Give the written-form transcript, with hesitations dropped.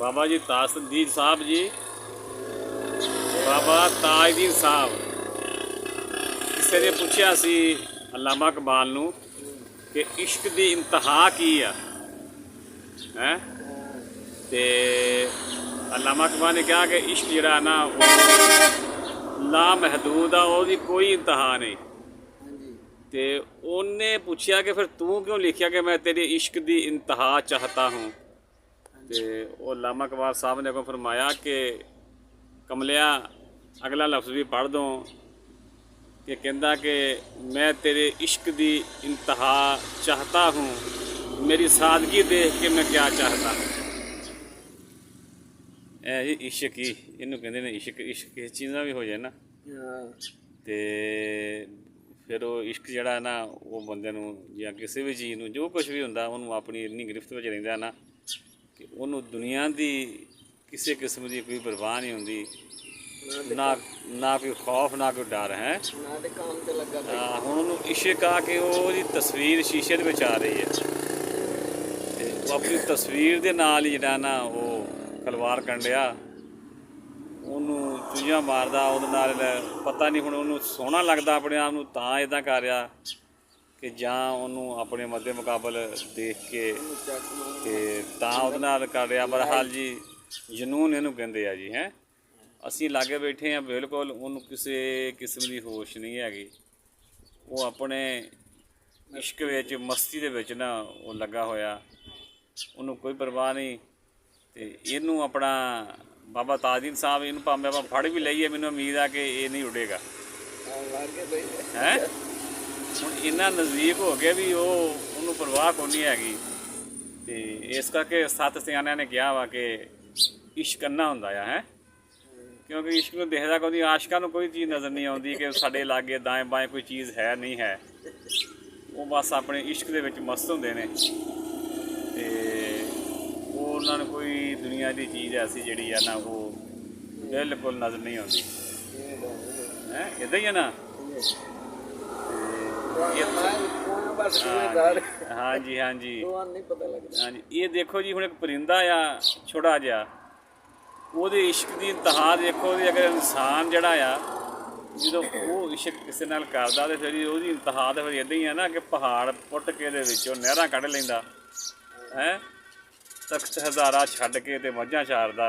ਬਾਬਾ ਜੀ ਤਾਜਦੀਨ ਸਾਹਿਬ ਜੀ, ਬਾਬਾ ਤਾਜਦੀਨ ਸਾਹਿਬ। ਕਿਸੇ ਨੇ ਪੁੱਛਿਆ ਸੀ ਅਲਾਮਾ ਇਕਬਾਲ ਨੂੰ ਕਿ ਇਸ਼ਕ ਦੀ ਇੰਤਹਾ ਕੀ ਆ ਹੈ। ਤੇ ਅਲਾਮਾ ਇਕਬਾਲ ਨੇ ਕਿਹਾ ਕਿ ਇਸ਼ਕ ਜਿਹੜਾ ਨਾ ਉਹ ਲਾ ਮਹਦੂਦ ਆ, ਉਹਦੀ ਕੋਈ ਇੰਤਹਾ ਨਹੀਂ। ਤੇ ਉਹਨੇ ਪੁੱਛਿਆ ਕਿ ਫਿਰ ਤੂੰ ਕਿਉਂ ਲਿਖਿਆ ਕਿ ਮੈਂ ਤੇਰੇ इश्क दी इंतहा चाहता हूँ। तो वो अल्लामा इकबाल साहब ने को फरमाया कि कमलिया अगला लफ्ज़ भी पढ़ दो कि कहता कि मैं तेरे इश्क दी इंतहा चाहता हूँ, मेरी सादगी देख के मैं क्या चाहता हूँ। जी इश्क ही इनू कहते हैं इश्क। इश्क किस चीज़ का भी हो जाए ना तो फिर वो इश्क जड़ा ना वो बंदे नूं या किसी भी चीज़ नूं जो कुछ भी हुंदा उन्होंने अपनी इन्नी गिरफ्त में रहिंदा ना कि उन्होंने दुनिया की किसी किस्म की कोई परवाह नहीं होंदी, ना ना कोई खौफ ना कोई डर है। हुण उन्होंने इश्क आ के वो तस्वीर शीशे दे विच आ रही है ते वो अपनी तस्वीर दे नाल ही जिहड़ा ना वो खलवार कंडिया ਉਹਨੂੰ ਚੂਹੀਆਂ ਮਾਰਦਾ, ਉਹਦੇ ਨਾਲ ਪਤਾ ਨਹੀਂ ਹੁਣ ਉਹਨੂੰ ਸੋਹਣਾ ਲੱਗਦਾ ਆਪਣੇ ਆਪ ਨੂੰ ਤਾਂ ਇੱਦਾਂ ਕਰ ਰਿਹਾ ਕਿ ਜਾਂ ਉਹਨੂੰ ਆਪਣੇ ਮੱਦੇ ਮੁਕਾਬਲ ਦੇਖ ਕੇ ਤੇ ਤਾਂ ਉਹਦੇ ਨਾਲ ਕਰ ਰਿਹਾ। ਬਹਰਹਾਲ ਜੀ ਜਨੂਨ ਇਹਨੂੰ ਕਹਿੰਦੇ ਆ ਜੀ। ਹੈ ਅਸੀਂ ਲਾਗੇ ਬੈਠੇ ਹਾਂ, ਬਿਲਕੁਲ ਉਹਨੂੰ ਕਿਸੇ ਕਿਸਮ ਦੀ ਹੋਸ਼ ਨਹੀਂ ਹੈਗੀ। ਉਹ ਆਪਣੇ ਇਸ਼ਕ ਵਿੱਚ ਮਸਤੀ ਦੇ ਵਿੱਚ ਨਾ ਉਹ ਲੱਗਾ ਹੋਇਆ, ਉਹਨੂੰ ਕੋਈ ਪਰਵਾਹ ਨਹੀਂ। ਤੇ ਇਹਨੂੰ ਆਪਣਾ बाबा ताजदीन साहब इन भावें आप फड़ भी लईए, मैनूं उम्मीद आ कि ये नहीं उड़ेगा है। हुण इन्ना नज़दीक हो गया भी वो उन्होंने परवाह को नहीं हैगी। तो इस करके सत्त सियाणियां ने कहा वा कि इश्क अन्ना हुंदा है, क्योंकि इश्क नूं देखदा कोई आशिकां नूं कोई चीज़ नज़र नहीं आउंदी कि साडे लागे दाएं बाएं कोई चीज़ है नहीं है। वो बस अपने इश्क दे विच मस्त हुंदे ने ते उन्होंने कोई दुनिया की चीज़ ऐसी जी है ना वो बिल्कुल नज़र नहीं आती है। इदा ही है ना। हाँ जी हाँ जी हाँ जी। ये देखो जी हुण एक परिंदा आ छोटा जिहा, वो इश्क की इंतहा देखो। अगर इंसान जड़ा आ जो वो इश्क किसी नाल करदा ते फिर वो इंतहा तो फिर इदा ही है ना कि पहाड़ पुट के नहरां कढ़ लैंदा है, तख्त हज़ारा छड्ड के ते मझां चारदा।